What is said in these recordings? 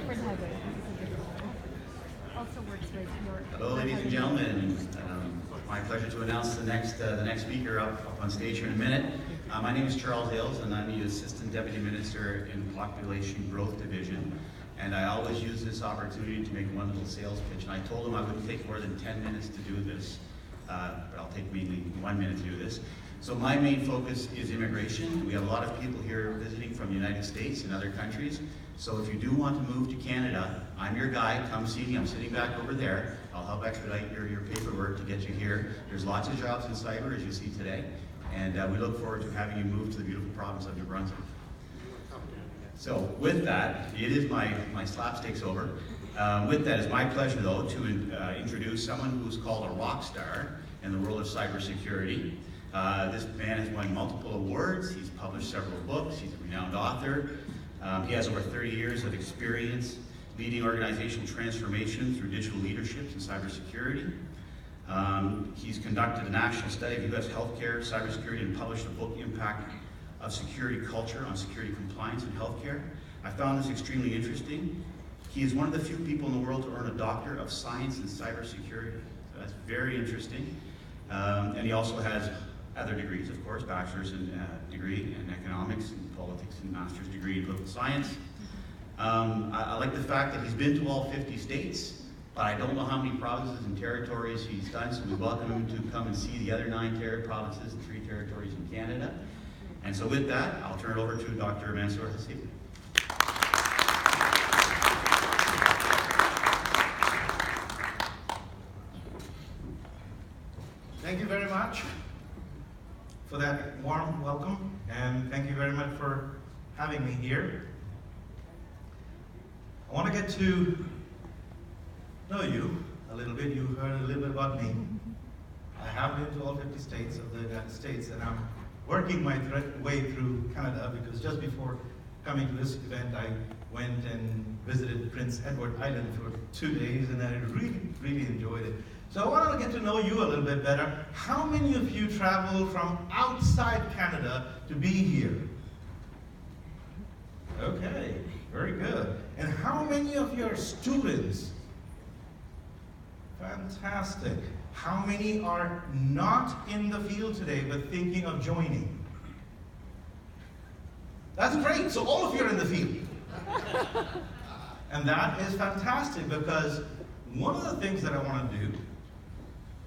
different header. This is a different one. Also works with your... Hello, ladies and gentlemen. My pleasure to announce the next speaker up on stage here in a minute. My name is Charles Hale, and I'm the Assistant Deputy Minister in Population Growth Division. And I always use this opportunity to make one little sales pitch. And I told him I wouldn't take more than 10 minutes to do this, but I'll take mainly 1 minute to do this. So my main focus is immigration. We have a lot of people here visiting from the United States and other countries. So if you do want to move to Canada, I'm your guy. Come see me. I'm sitting back over there. I'll help expedite your paperwork to get you here. There's lots of jobs in cyber, as you see today. And we look forward to having you move to the beautiful province of New Brunswick. So with that, it is my slapstick's over. With that, it's my pleasure, though, to introduce someone who's called a rock star in the world of cybersecurity. This man has won multiple awards. He's published several books. He's a renowned author. He has over 30 years of experience leading organizational transformation through digital leadership in cybersecurity. He's conducted a national study of U.S. healthcare, cybersecurity, and published a book, Impact of Security Culture on Security Compliance in Healthcare. I found this extremely interesting. He is one of the few people in the world to earn a Doctor of Science in Cybersecurity. So that's very interesting. And he also has other degrees, of course, bachelor's degree in economics and politics and master's degree in political science. I like the fact that he's been to all 50 states, but I don't know how many provinces and territories he's done, so we welcome him to come and see the other 9 provinces and 3 territories in Canada. And so with that, I'll turn it over to Dr. Mansur Hasib. Thank you very much for that warm welcome, and thank you very much for having me here. I want to get to know you a little bit. You heard a little bit about me. I have been to all 50 states of the United States, and I'm working my way through Canada, because just before coming to this event, I went and visited Prince Edward Island for 2 days, and I really enjoyed it. So I want to get to know you a little bit better. How many of you traveled from outside Canada to be here? Okay, very good. And how many of your students? Fantastic. How many are not in the field today but thinking of joining? That's great. So all of you are in the field. And that is fantastic, because one of the things that I want to do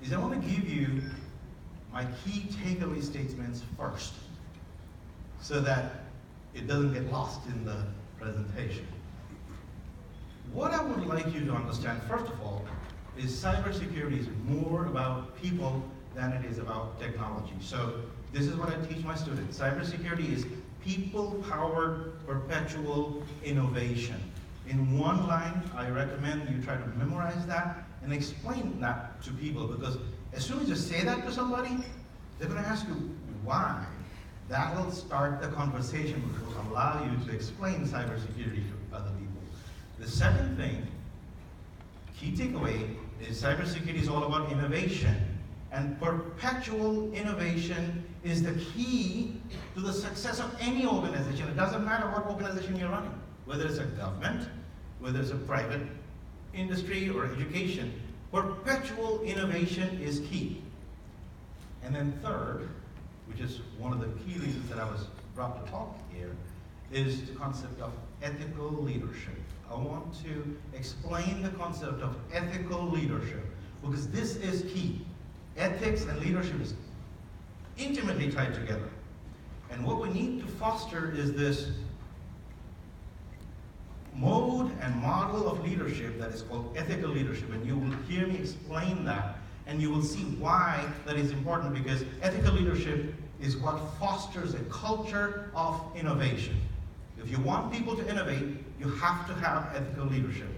is I want to give you my key takeaway statements first, so that it doesn't get lost in the presentation. What I would like you to understand, first of all, is cybersecurity is more about people than it is about technology. So this is what I teach my students. Cybersecurity is people-powered perpetual innovation. In one line, I recommend you try to memorize that and explain that to people, because as soon as you say that to somebody, they're going to ask you why. That will start the conversation, which will allow you to explain cybersecurity to other people. The second thing, key takeaway, is cybersecurity is all about innovation. And perpetual innovation is the key to the success of any organization. It doesn't matter what organization you're running, whether it's a government, whether it's a private industry or education. Perpetual innovation is key. And then third, which is one of the key reasons that I was brought to talk here, is the concept of ethical leadership. I want to explain the concept of ethical leadership, because this is key. Ethics and leadership is intimately tied together. And what we need to foster is this mode and model of leadership that is called ethical leadership. And you will hear me explain that, and you will see why that is important, because ethical leadership is what fosters a culture of innovation. If you want people to innovate, you have to have ethical leadership.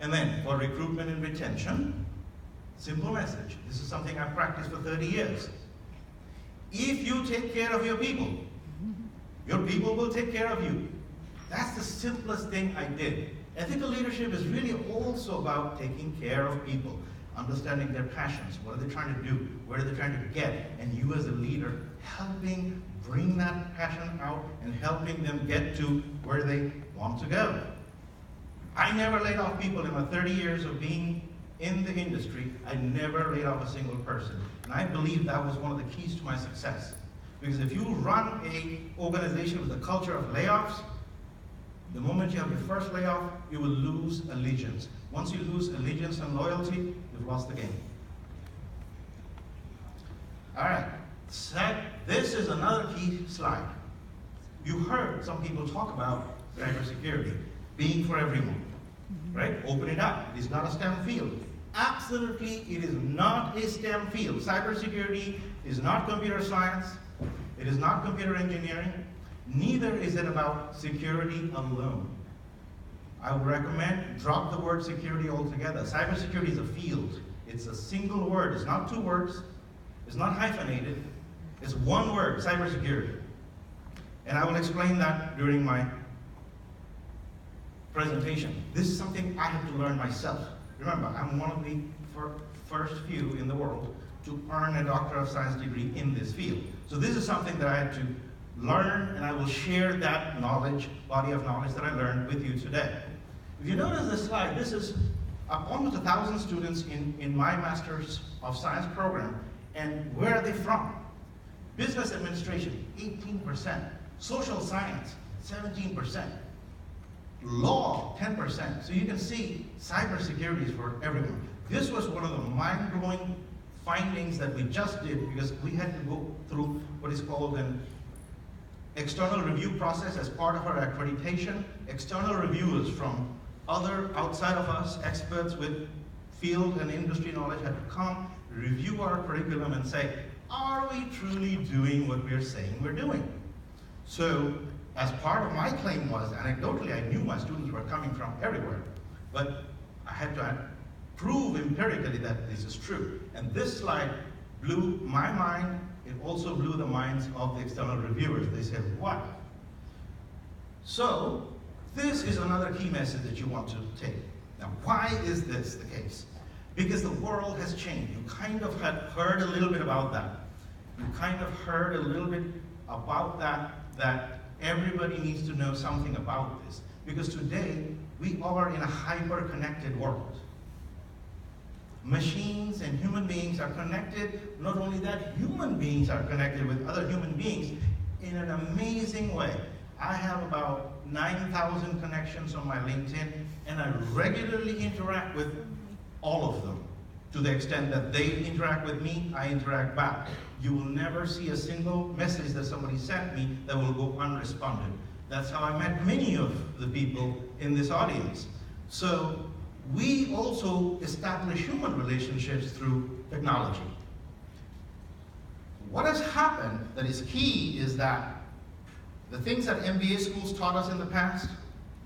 And then for recruitment and retention, simple message. This is something I've practiced for 30 years. If you take care of your people will take care of you. That's the simplest thing I did. Ethical leadership is really also about taking care of people, understanding their passions, what are they trying to do, where are they trying to get, and you as a leader helping bring that passion out and helping them get to where they want to go. I never laid off people in my 30 years of being in the industry. I never laid off a single person. And I believe that was one of the keys to my success. Because if you run an organization with a culture of layoffs, the moment you have your first layoff, you will lose allegiance. Once you lose allegiance and loyalty, you've lost the game. All right, this is another key slide. You heard some people talk about cybersecurity being for everyone, right? Open it up. It is not a STEM field. Absolutely, it is not a STEM field. Cybersecurity is not computer science. It is not computer engineering. Neither is it about security alone. I would recommend drop the word security altogether. Cybersecurity is a field. It's a single word. It's not two words. It's not hyphenated. It's one word, cybersecurity. And I will explain that during my presentation. This is something I had to learn myself. Remember, I'm one of the first few in the world to earn a Doctor of Science degree in this field. So this is something that I had to learn, and I will share that knowledge, body of knowledge that I learned with you today. If you notice this slide, this is almost 1,000 students in my Master's of Science program, and where are they from? Business administration, 18%. Social science, 17%. Law, 10%. So you can see cybersecurity is for everyone. This was one of the mind-blowing findings that we just did, because we had to go through what is called an external review process as part of our accreditation. External reviewers from other outside of us, experts with field and industry knowledge, had to come, review our curriculum and say, are we truly doing what we're saying we're doing? So, as part of my claim was, anecdotally, I knew my students were coming from everywhere, but I had to prove empirically that this is true. And this slide blew my mind. It also blew the minds of the external reviewers. They said, what? So, this is another key message that you want to take. Now, why is this the case? Because the world has changed. You kind of had heard a little bit about that. You kind of heard a little bit about that everybody needs to know something about this. Because today, we are in a hyper-connected world. Machines and human beings are connected. Not only that, human beings are connected with other human beings in an amazing way. I have about 9,000 connections on my LinkedIn, and I regularly interact with all of them. To the extent that they interact with me, I interact back. You will never see a single message that somebody sent me that will go unresponded. That's how I met many of the people in this audience. So we also establish human relationships through technology. What has happened that is key is that the things that MBA schools taught us in the past,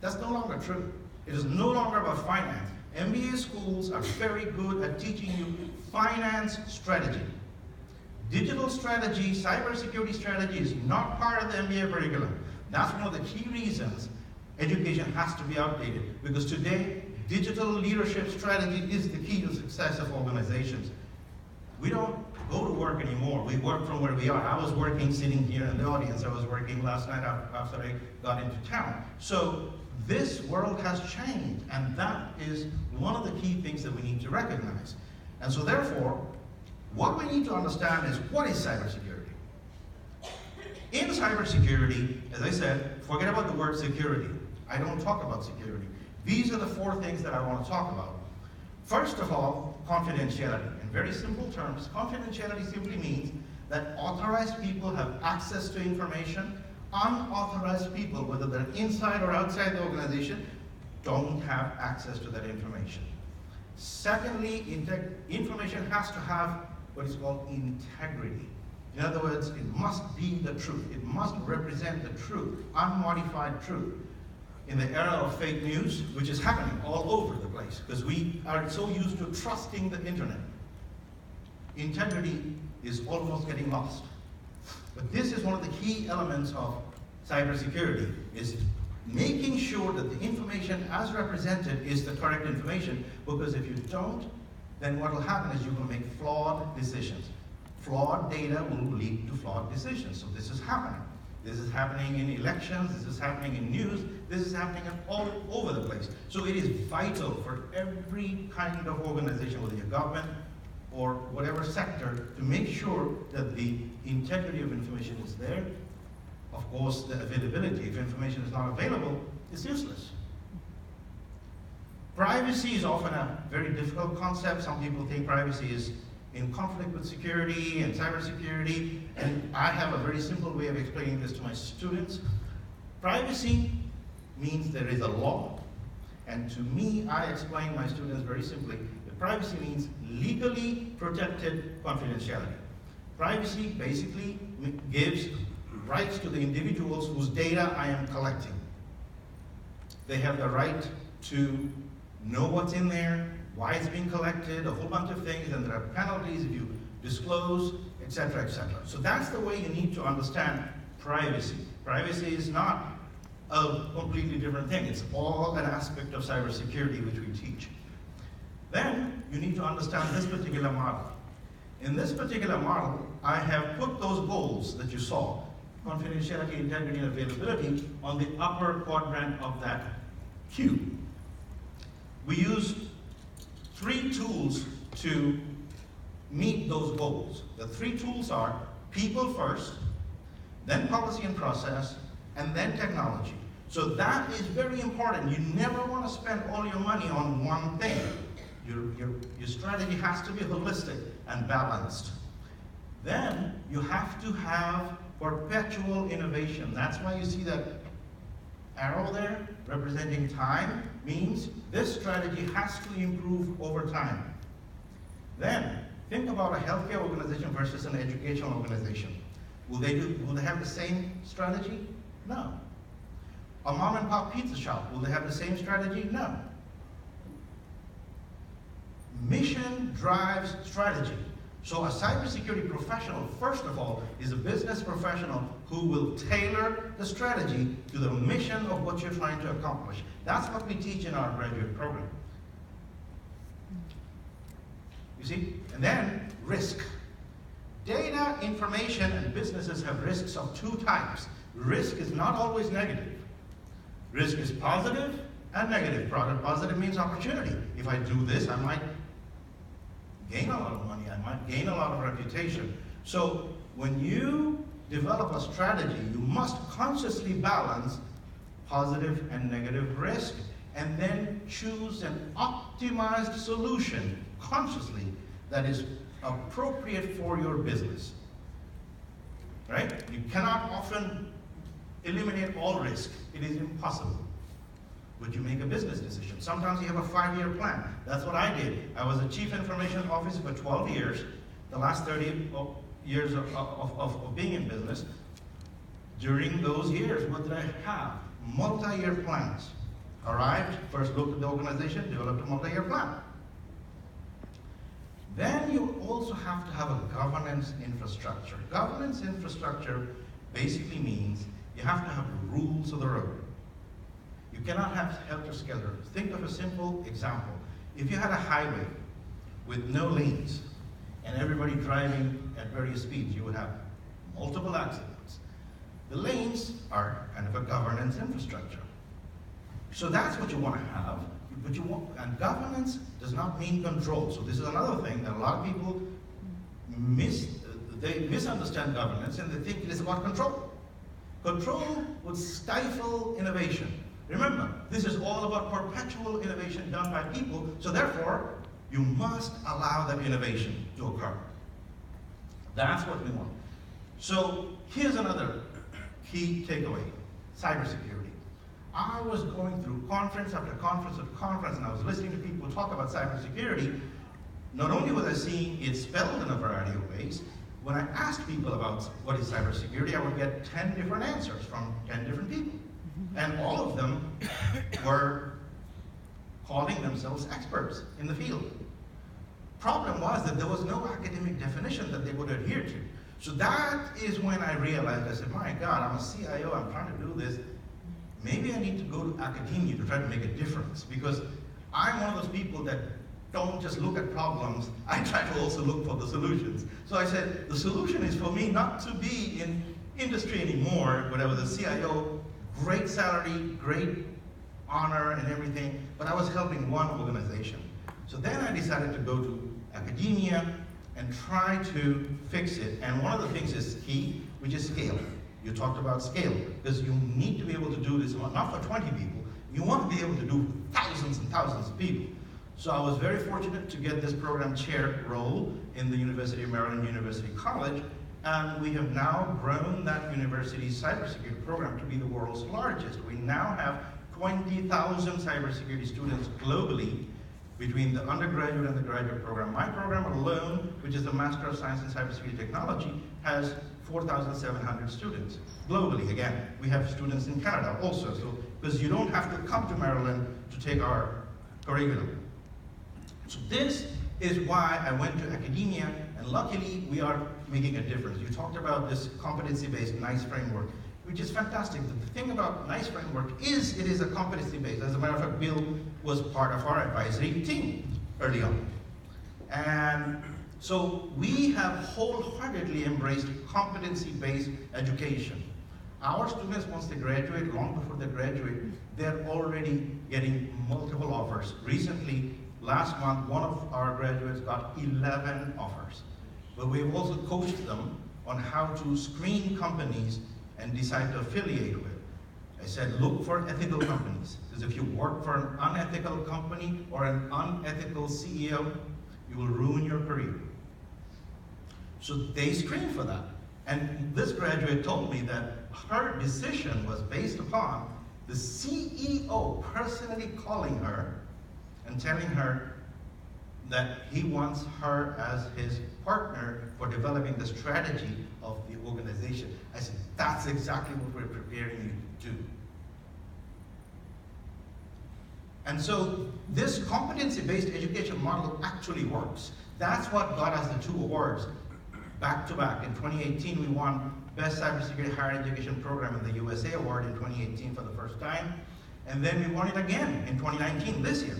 that's no longer true. It is no longer about finance. MBA schools are very good at teaching you finance strategy. Digital strategy, cybersecurity strategy is not part of the MBA curriculum. That's one of the key reasons education has to be updated. Because today, digital leadership strategy is the key to success of organizations. We don't go to work anymore. We work from where we are. I was working sitting here in the audience. I was working last night after I got into town. So this world has changed, and that is one of the key things that we need to recognize. And so therefore, what we need to understand is, what is cybersecurity? In cybersecurity, as I said, forget about the word security. I don't talk about security. These are the four things that I want to talk about. First of all, confidentiality. In very simple terms, confidentiality simply means that authorized people have access to information. Unauthorized people, whether they're inside or outside the organization, don't have access to that information. Secondly, information has to have what is called integrity. In other words, it must be the truth. It must represent the truth, unmodified truth. In the era of fake news, which is happening all over the place, because we are so used to trusting the internet, integrity is almost getting lost. But this is one of the key elements of cybersecurity, is making sure that the information as represented is the correct information, because if you don't, then what will happen is you're going to make flawed decisions. Flawed data will lead to flawed decisions, so this is happening. This is happening in elections, this is happening in news, this is happening all over the place. So it is vital for every kind of organization, whether you're government or whatever sector, to make sure that the integrity of information is there. Of course, the availability. If information is not available, it's useless. Privacy is often a very difficult concept. Some people think privacy is in conflict with security and cybersecurity, and I have a very simple way of explaining this to my students. Privacy means there is a law, and to me, I explain to my students very simply that privacy means legally protected confidentiality. Privacy basically gives rights to the individuals whose data I am collecting. They have the right to know what's in there, why it's being collected, a whole bunch of things, and there are penalties if you disclose, etc., etc. So that's the way you need to understand privacy. Privacy is not a completely different thing. It's all an aspect of cybersecurity which we teach. Then you need to understand this particular model. In this particular model, I have put those goals that you saw, confidentiality, integrity, and availability, on the upper quadrant of that cube. We use 3 tools to meet those goals. The 3 tools are people first, then policy and process, and then technology. So that is very important. You never want to spend all your money on one thing. Your strategy has to be holistic and balanced. Then you have to have perpetual innovation. That's why you see that arrow there representing time, means this strategy has to improve over time. Then think about a healthcare organization versus an educational organization. Will they have the same strategy? No. A mom and pop pizza shop, will they have the same strategy? No. Mission drives strategy. So a cybersecurity professional, first of all, is a business professional who will tailor the strategy to the mission of what you're trying to accomplish. That's what we teach in our graduate program. You see? And then risk. Data, information, and businesses have risks of 2 types. Risk is not always negative. Risk is positive and negative. Positive means opportunity. If I do this, I might gain a lot of money, I might gain a lot of reputation. So when you develop a strategy, you must consciously balance positive and negative risk, and then choose an optimized solution consciously that is appropriate for your business. Right? You cannot often eliminate all risk. It is impossible. But you make a business decision. Sometimes you have a 5-year plan. That's what I did. I was a chief information officer for 12 years. The last 30 years of being in business. During those years, what did I have? Multi-year plans. Arrived, first looked at the organization, developed a multi-year plan. Then you also have to have a governance infrastructure. Governance infrastructure basically means you have to have the rules of the road. You cannot have helter-skelter. Think of a simple example. If you had a highway with no lanes and everybody driving at various speeds, you would have multiple accidents. The lanes are kind of a governance infrastructure. So that's what you want to have. And governance does not mean control. So this is another thing that a lot of people misunderstand governance, and they think it is about control. Control would stifle innovation. Remember, this is all about perpetual innovation done by people, so therefore, you must allow that innovation to occur. That's what we want. So here's another key takeaway, cybersecurity. I was going through conference after conference after conference, and I was listening to people talk about cybersecurity. Not only was I seeing it spelled in a variety of ways, when I asked people about what is cybersecurity, I would get 10 different answers from 10 different people. And all of them were calling themselves experts in the field. Problem was that there was no academic definition that they would adhere to. So that is when I realized, I said, my God, I'm a CIO, I'm trying to do this. Maybe I need to go to academia to try to make a difference, because I'm one of those people that don't just look at problems, I try to also look for the solutions. So I said, the solution is for me not to be in industry anymore, but I was a CIO, great salary, great honor and everything, but I was helping one organization. So then I decided to go to academia and try to fix it. And one of the things is key, which is scale. You talked about scale, because you need to be able to do this, not for 20 people, you want to be able to do thousands and thousands of people. So I was very fortunate to get this program chair role in the University of Maryland University College, and we have now grown that university's cybersecurity program to be the world's largest. We now have 20,000 cybersecurity students globally between the undergraduate and the graduate program. My program alone, which is the Master of Science in Cybersecurity Technology, has 4,700 students globally. Again, we have students in Canada also, so because you don't have to come to Maryland to take our curriculum. So this is why I went to academia, and luckily we are making a difference. You talked about this competency-based NICE framework, which is fantastic. The thing about NICE framework is it is a competency-based. As a matter of fact, Bill was part of our advisory team early on. And so we have wholeheartedly embraced competency-based education. Our students, once they graduate, long before they graduate, they're already getting multiple offers. Recently, last month, one of our graduates got 11 offers. But we've also coached them on how to screen companies and decide to affiliate with. I said, look for ethical companies, because if you work for an unethical company or an unethical CEO, you will ruin your career. So they screen for that. And this graduate told me that her decision was based upon the CEO personally calling her and telling her that he wants her as his partner for developing the strategy of the organization. I said, that's exactly what we're preparing you to do. And so this competency-based education model actually works. That's what got us the 2 awards back to back. In 2018, we won Best Cybersecurity Higher Education Program in the USA Award in 2018 for the first time. And then we won it again in 2019, this year.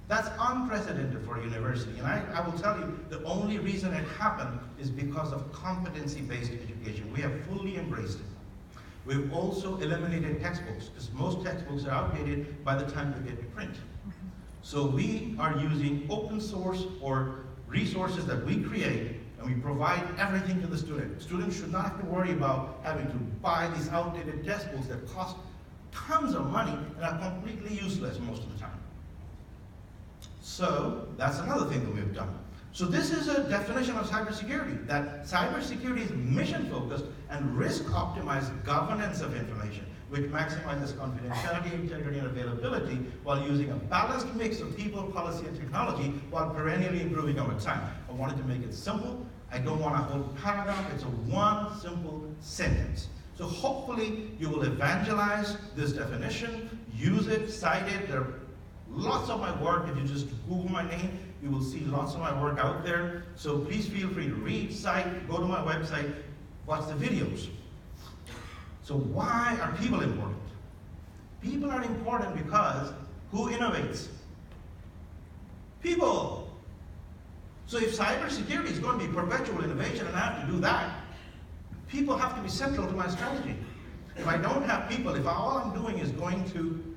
That's unprecedented for a university. And I will tell you, the only reason it happened is because of competency-based education. We have fully embraced it. We've also eliminated textbooks, because most textbooks are outdated by the time they get to print. So we are using open source or resources that we create, and we provide everything to the student. Students should not have to worry about having to buy these outdated textbooks that cost tons of money and are completely useless most of the time. So that's another thing that we've done. So this is a definition of cybersecurity, that cybersecurity is mission-focused and risk-optimized governance of information, which maximizes confidentiality, integrity, and availability while using a balanced mix of people, policy, and technology while perennially improving over time. I wanted to make it simple. I don't want a whole paragraph. It's a one simple sentence. So hopefully you will evangelize this definition, use it, cite it. There are lots of my work. If you just Google my name, you will see lots of my work out there. So please feel free to read, cite, go to my website, watch the videos. So why are people important? People are important because who innovates? People. So if cybersecurity is going to be perpetual innovation and I have to do that, people have to be central to my strategy. If I don't have people, if all I'm doing is going to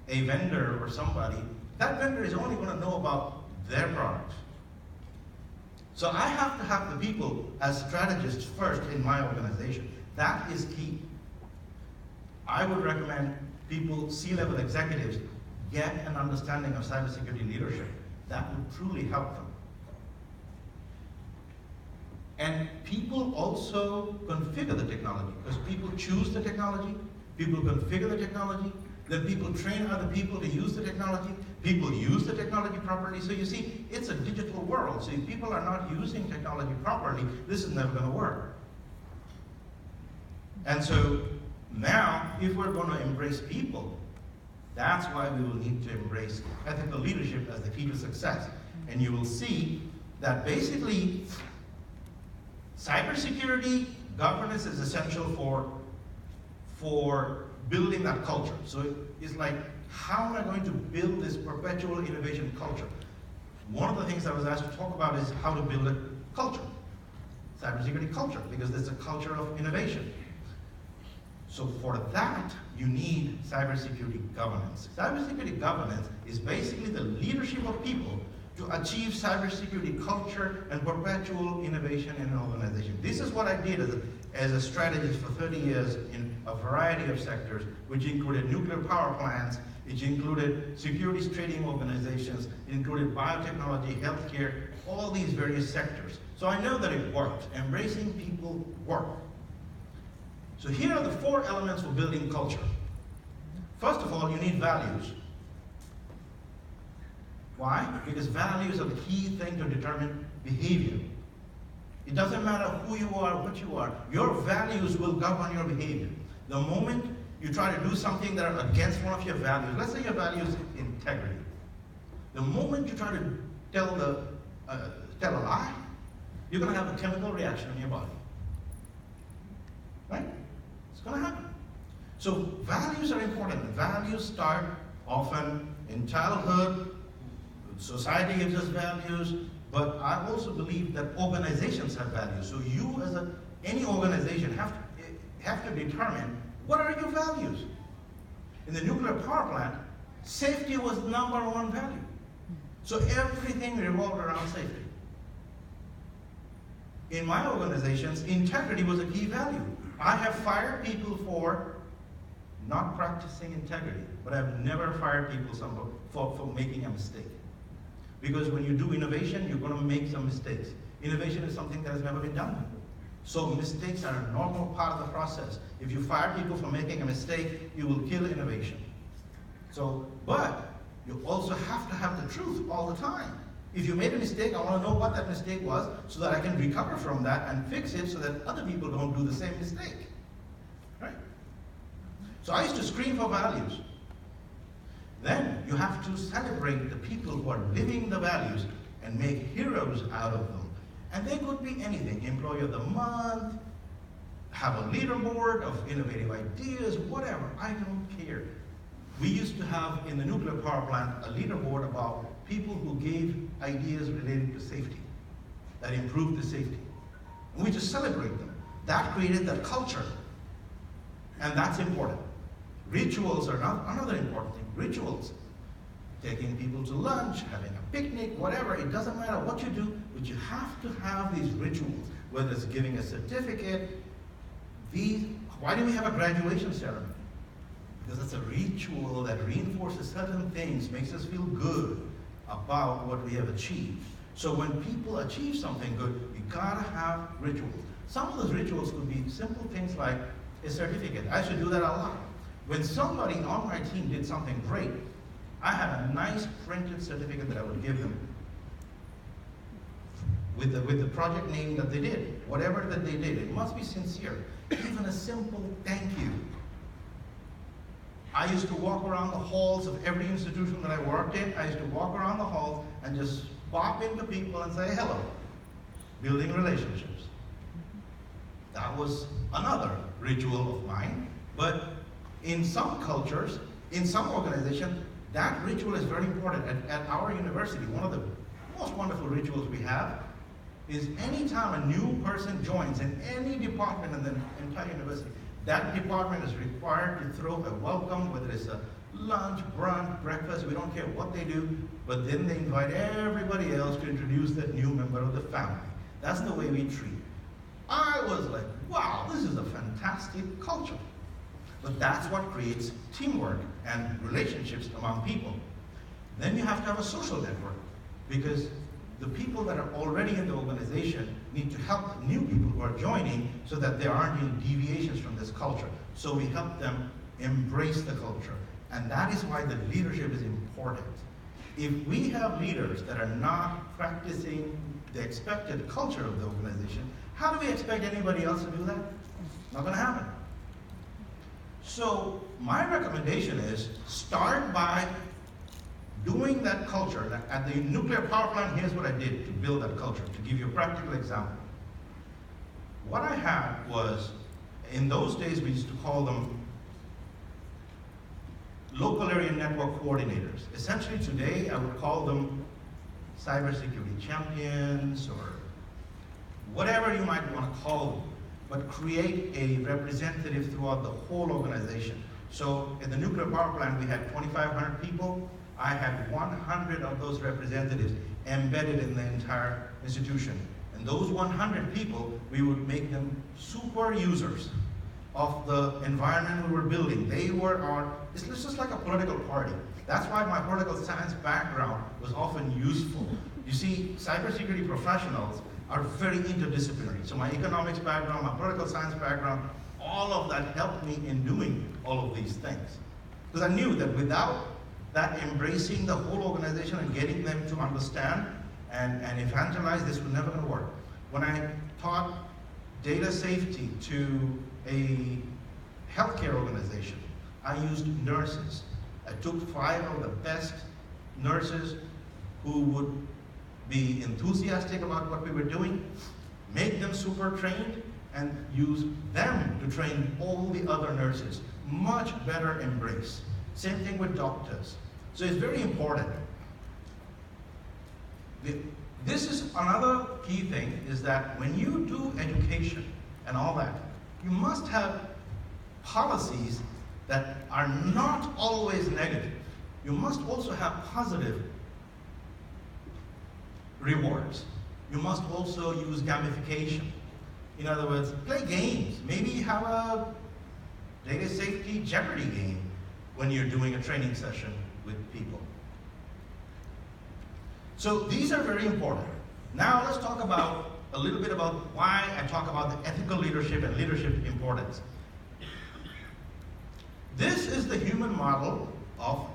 a vendor or somebody, that vendor is only going to know about their product. So I have to have the people as strategists first in my organization. That is key. I would recommend people, C-level executives, get an understanding of cybersecurity leadership. That would truly help them. And people also configure the technology, because people choose the technology, people configure the technology, then people train other people to use the technology, people use the technology properly. So you see, it's a digital world. So if people are not using technology properly, this is never going to work. And so now, if we're going to embrace people, that's why we will need to embrace ethical leadership as the key to success. And you will see that basically, cybersecurity governance is essential for building that culture. So it's like, how am I going to build this perpetual innovation culture? One of the things I was asked to talk about is how to build a culture. cybersecurity culture, because there's a culture of innovation. So for that, you need cybersecurity governance. Cybersecurity governance is basically the leadership of people to achieve cybersecurity culture and perpetual innovation in an organization. This is what I did as a strategist for 30 years in a variety of sectors, which included nuclear power plants, which included securities trading organizations, it included biotechnology, healthcare, all these various sectors. So I know that it worked. Embracing people work. So here are the 4 elements for building culture. First of all, you need values. Why? Because values are the key thing to determine behavior. It doesn't matter who you are, what you are. Your values will govern your behavior. The moment you try to do something that are against one of your values, let's say your value is integrity. The moment you try to tell a lie, you're going to have a chemical reaction in your body. Right? It's going to happen. So values are important. Values start often in childhood. Society gives us values, but I also believe that organizations have values. So you, as any organization, have to determine what are your values. In the nuclear power plant, safety was #1 value. So everything revolved around safety. In my organizations, integrity was a key value. I have fired people for not practicing integrity, but I've never fired people for making a mistake. Because when you do innovation, you're going to make some mistakes. Innovation is something that has never been done before. So mistakes are a normal part of the process. If you fire people for making a mistake, you will kill innovation. But you also have to have the truth all the time. If you made a mistake, I want to know what that mistake was so that I can recover from that and fix it so that other people don't do the same mistake. Right? So I used to scream for values. Then you have to celebrate the people who are living the values and make heroes out of them. And they could be anything. Employee of the month, have a leaderboard of innovative ideas, whatever. I don't care. We used to have in the nuclear power plant a leaderboard about people who gave ideas related to safety, that improved the safety. And we just celebrate them. That created that culture. And that's important. Rituals are another important thing. Rituals. Taking people to lunch, having a picnic, whatever. It doesn't matter what you do, but you have to have these rituals. Whether it's giving a certificate. Why do we have a graduation ceremony? Because it's a ritual that reinforces certain things, makes us feel good about what we have achieved. So when people achieve something good, you gotta have rituals. Some of those rituals could be simple things like a certificate. I should do that a lot. When somebody on my team did something great, I had a nice printed certificate that I would give them with the project name that they did, whatever that they did. It must be sincere. Even a simple thank you. I used to walk around the halls of every institution that I worked in. I used to walk around the halls and just bop into people and say hello, building relationships. That was another ritual of mine. But in some cultures, in some organizations, that ritual is very important. At our university, one of the most wonderful rituals we have is anytime a new person joins in any department in the entire university, that department is required to throw a welcome, whether it's a lunch, brunch, breakfast, we don't care what they do, but then they invite everybody else to introduce that new member of the family. That's the way we treat. I was like, wow, this is a fantastic culture. But that's what creates teamwork and relationships among people. Then you have to have a social network, because the people that are already in the organization need to help new people who are joining so that there aren't any deviations from this culture. So we help them embrace the culture. And that is why the leadership is important. If we have leaders that are not practicing the expected culture of the organization, how do we expect anybody else to do that? Not going to happen. So my recommendation is start by doing that culture. At the nuclear power plant, here's what I did to build that culture, to give you a practical example. What I had was, in those days we used to call them local area network coordinators. Essentially today I would call them cybersecurity champions or whatever you might want to call them, but create a representative throughout the whole organization. So in the nuclear power plant, we had 2,500 people. I had 100 of those representatives embedded in the entire institution. And those 100 people, we would make them super users of the environment we were building. They were it's just like a political party. That's why my political science background was often useful. You see, cybersecurity professionals are very interdisciplinary. So my economics background, my political science background, all of that helped me in doing all of these things. Because I knew that without that embracing the whole organization and getting them to understand and evangelize, this was never going to work. When I taught data safety to a healthcare organization, I used nurses. I took 5 of the best nurses who would be enthusiastic about what we were doing, make them super trained, and use them to train all the other nurses. Much better embrace. Same thing with doctors. So it's very important. This is another key thing, is that when you do education and all that, you must have policies that are not always negative. You must also have positive rewards. You must also use gamification. In other words, play games. Maybe have a data safety Jeopardy game when you're doing a training session with people. So these are very important. Now let's talk about a little bit about why I talk about the ethical leadership and leadership importance. This is the human model of,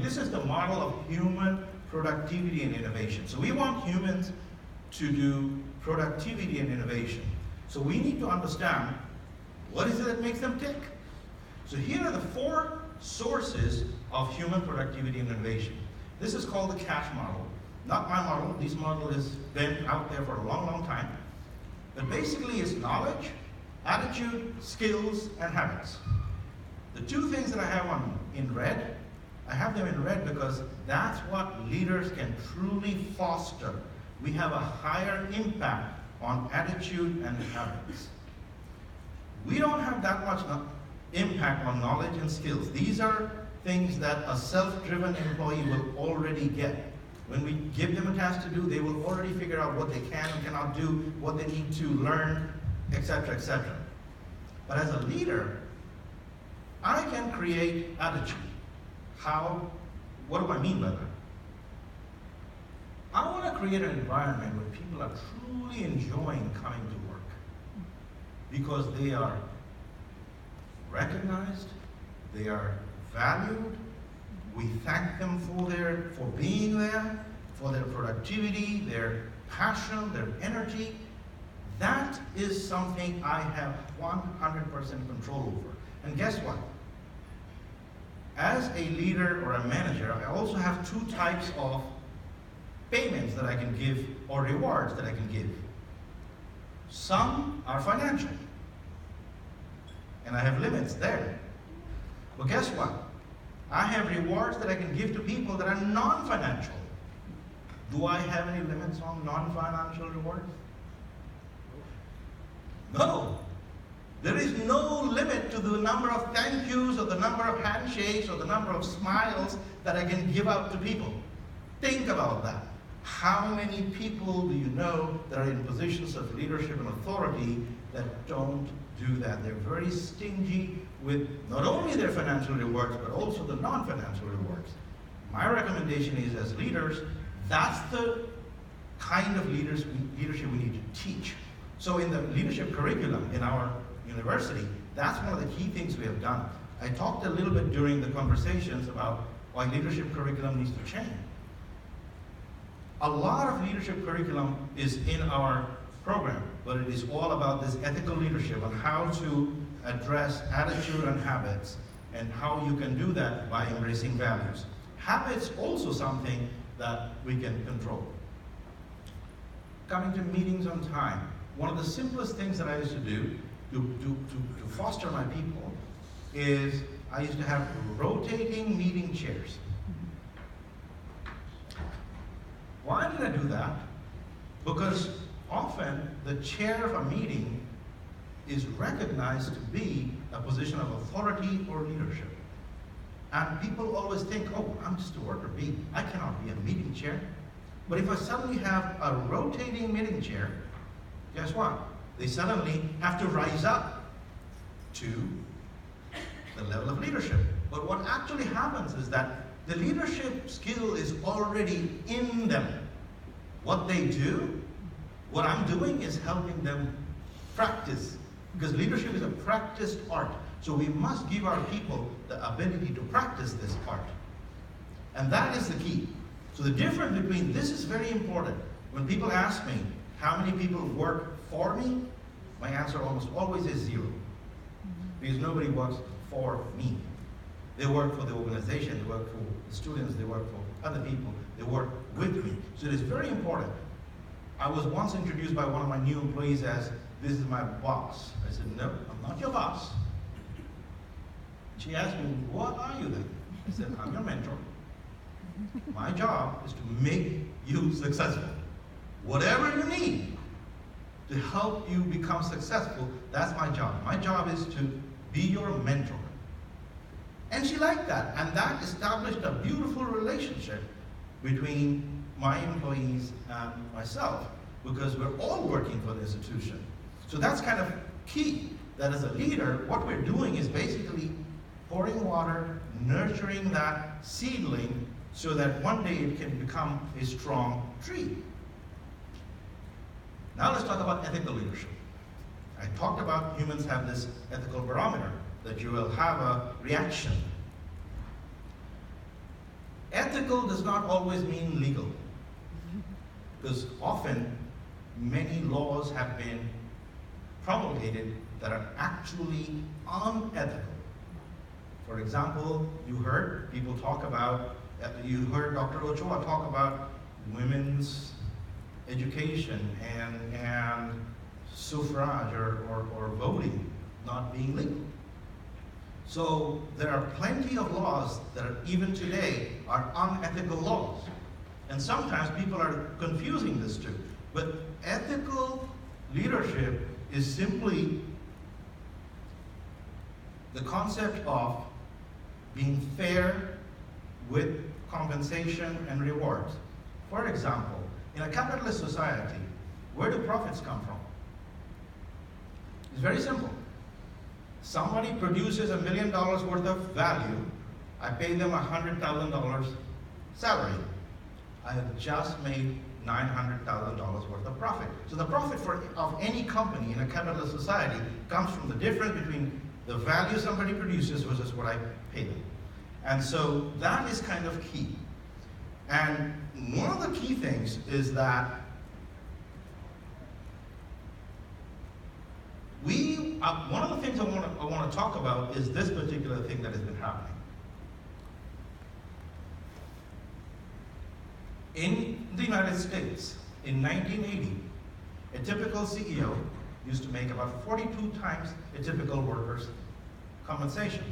this is the model of human productivity and innovation. So we want humans to do productivity and innovation. So we need to understand what is it that makes them tick. So here are the 4 sources of human productivity and innovation. This is called the CASH model. Not my model. This model has been out there for a long, long time. But basically it's knowledge, attitude, skills, and habits. The 2 things that I have in red, I have them in red because that's what leaders can truly foster. We have a higher impact on attitude and habits. We don't have that much impact on knowledge and skills. These are things that a self-driven employee will already get. When we give them a task to do, they will already figure out what they can and cannot do, what they need to learn, etc., etc. But as a leader, I can create attitude. How? What do I mean by that? I want to create an environment where people are truly enjoying coming to work because they are recognized, they are valued, we thank them for being there, for their productivity, their passion, their energy. That is something I have 100% control over. And guess what? As a leader or a manager, I also have 2 types of payments that I can give or rewards that I can give. Some are financial, and I have limits there. Well, guess what? I have rewards that I can give to people that are non-financial. Do I have any limits on non-financial rewards? No. There is no limit to the number of thank yous or the number of handshakes or the number of smiles that I can give out to people. Think about that. How many people do you know that are in positions of leadership and authority that don't do that? They're very stingy with not only their financial rewards, but also the non-financial rewards. My recommendation is, as leaders, that's the kind of leadership we need to teach. So in the leadership curriculum in our university, that's one of the key things we have done. I talked a little bit during the conversations about why leadership curriculum needs to change. A lot of leadership curriculum is in our program, but it is all about this ethical leadership and how to address attitude and habits and how you can do that by embracing values. Habits also something that we can control. Coming to meetings on time. One of the simplest things that I used to do to foster my people is I used to have rotating meeting chairs. Why did I do that? Because often the chair of a meeting is recognized to be a position of authority or leadership. And people always think, oh, I'm just a worker bee. I cannot be a meeting chair. But if I suddenly have a rotating meeting chair, guess what? They suddenly have to rise up to the level of leadership. But what actually happens is that the leadership skill is already in them. What they do, what I'm doing is helping them practice. Because leadership is a practiced art. So we must give our people the ability to practice this art. And that is the key. So the difference between, this is very important. When people ask me, how many people work for me? My answer almost always is 0. Because nobody works for me. They work for the organization, they work for the students, they work for other people, they work with me. So it is very important. I was once introduced by one of my new employees as, this is my boss. I said, no, I'm not your boss. She asked me, what are you then? I said, I'm your mentor. My job is to make you successful. Whatever you need to help you become successful, that's my job. My job is to be your mentor. And she liked that, and that established a beautiful relationship between my employees and myself, because we're all working for the institution. So that's kind of key, that as a leader, what we're doing is basically pouring water, nurturing that seedling, so that one day it can become a strong tree. Now let's talk about ethical leadership. I talked about humans have this ethical barometer, that you will have a reaction. Ethical does not always mean legal, because often many laws have been promulgated that are actually unethical. For example, you heard people talk about, you heard Dr. Ochoa talk about women's education and suffrage or voting not being legal. So there are plenty of laws that are, even today, are unethical laws. And sometimes people are confusing this too. But ethical leadership is simply the concept of being fair with compensation and rewards. For example, in a capitalist society, where do profits come from? It's very simple. Somebody produces $1 million worth of value, I pay them $100,000 salary. I have just made $900,000 worth of profit. So the profit of any company in a capitalist society comes from the difference between the value somebody produces versus what I pay them. And so that is kind of key. And one of the key things is that one of the things I want to talk about is this particular thing that has been happening. In the United States, in 1980, a typical CEO used to make about 42 times a typical worker's compensation.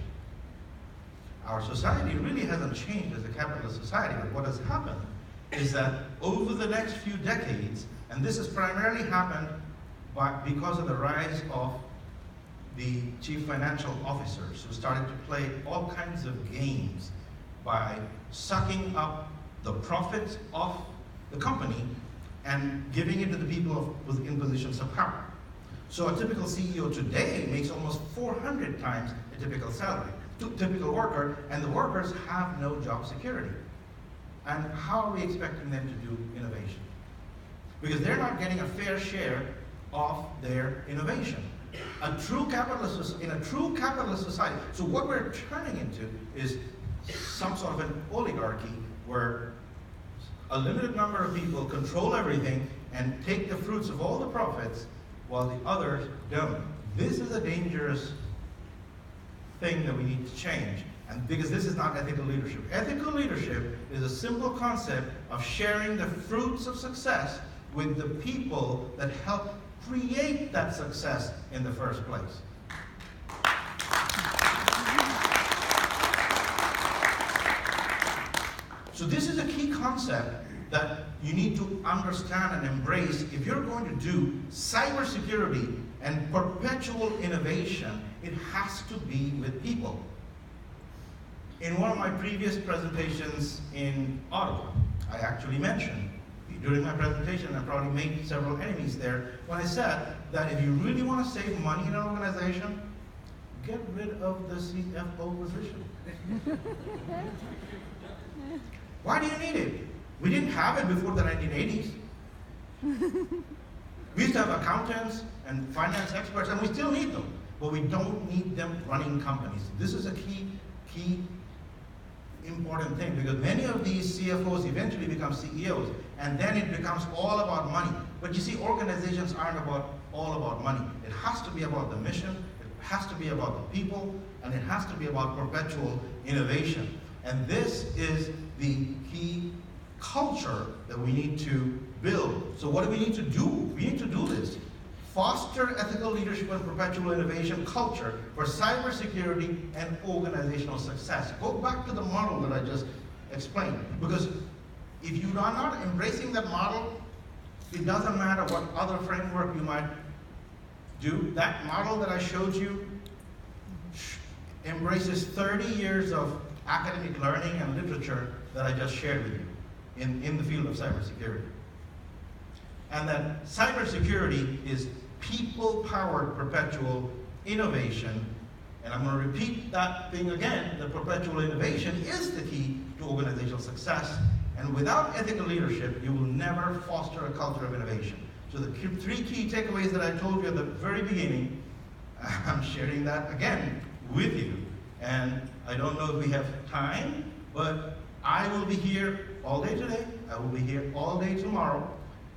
Our society really hasn't changed as a capitalist society, but what has happened is that over the next few decades, and this has primarily happened because of the rise of the chief financial officers who started to play all kinds of games by sucking up the profits of the company and giving it to the people in positions of power. So a typical CEO today makes almost 400 times a typical salary, typical worker, and the workers have no job security. And how are we expecting them to do innovation? Because they're not getting a fair share of their innovation. In a true capitalist society, so what we're turning into is some sort of an oligarchy where a limited number of people control everything and take the fruits of all the profits while the others don't. This is a dangerous thing that we need to change, and because this is not ethical leadership. Ethical leadership is a simple concept of sharing the fruits of success with the people that help create that success in the first place. So this is a key concept that you need to understand and embrace. If you're going to do cybersecurity and perpetual innovation, it has to be with people. In one of my previous presentations in Ottawa, I actually mentioned, during my presentation, I probably made several enemies there, when I said that if you really want to save money in an organization, get rid of the CFO position. Why do you need it? We didn't have it before the 1980s. We used to have accountants and finance experts, and we still need them, but we don't need them running companies. This is a key important thing, because many of these CFOs eventually become CEOs, and then it becomes all about money. But you see, organizations aren't all about money. It has to be about the mission, it has to be about the people, and it has to be about perpetual innovation. And this is the key culture that we need to build. So what do we need to do? We need to do this. Foster ethical leadership and perpetual innovation culture for cybersecurity and organizational success. Go back to the model that I just explained. Because if you are not embracing that model, it doesn't matter what other framework you might do. That model that I showed you embraces 30 years of academic learning and literature that I just shared with you in the field of cybersecurity. And that cybersecurity is people-powered perpetual innovation. And I'm going to repeat that thing again. The perpetual innovation is the key to organizational success. And without ethical leadership, you will never foster a culture of innovation. So the three key takeaways that I told you at the very beginning, I'm sharing that again with you. And I don't know if we have time, but I will be here all day today. I will be here all day tomorrow.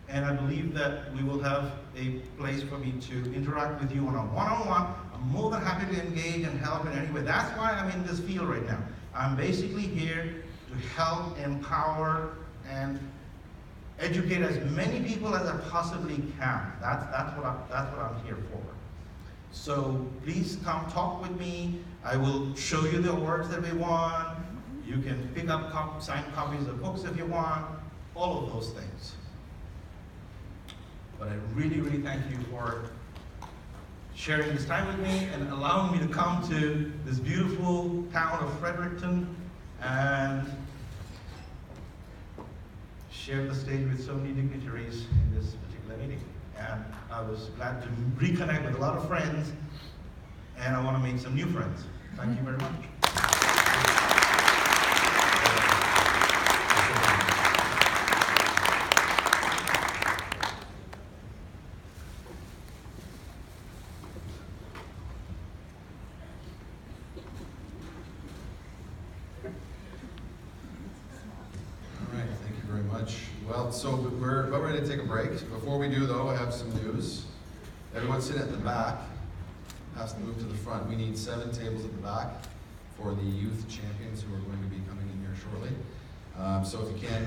And I believe that we will have a place for me to interact with you on a one-on-one. I'm more than happy to engage and help in any way. That's why I'm in this field right now. I'm basically here to help, empower, and educate as many people as I possibly can. That's what I'm here for. So please come talk with me. I will show you the awards that we won. You can pick up signed copies of books if you want. All of those things. But I really, really thank you for sharing this time with me and allowing me to come to this beautiful town of Fredericton and share the stage with so many dignitaries in this particular meeting. And I was glad to reconnect with a lot of friends, and I want to make some new friends. Thank you very much. Well, so we're about ready to take a break. Before we do, though, I have some news. Everyone sit at the back. Has to move to the front. We need 7 tables at the back for the youth champions who are going to be coming in here shortly. So if you can.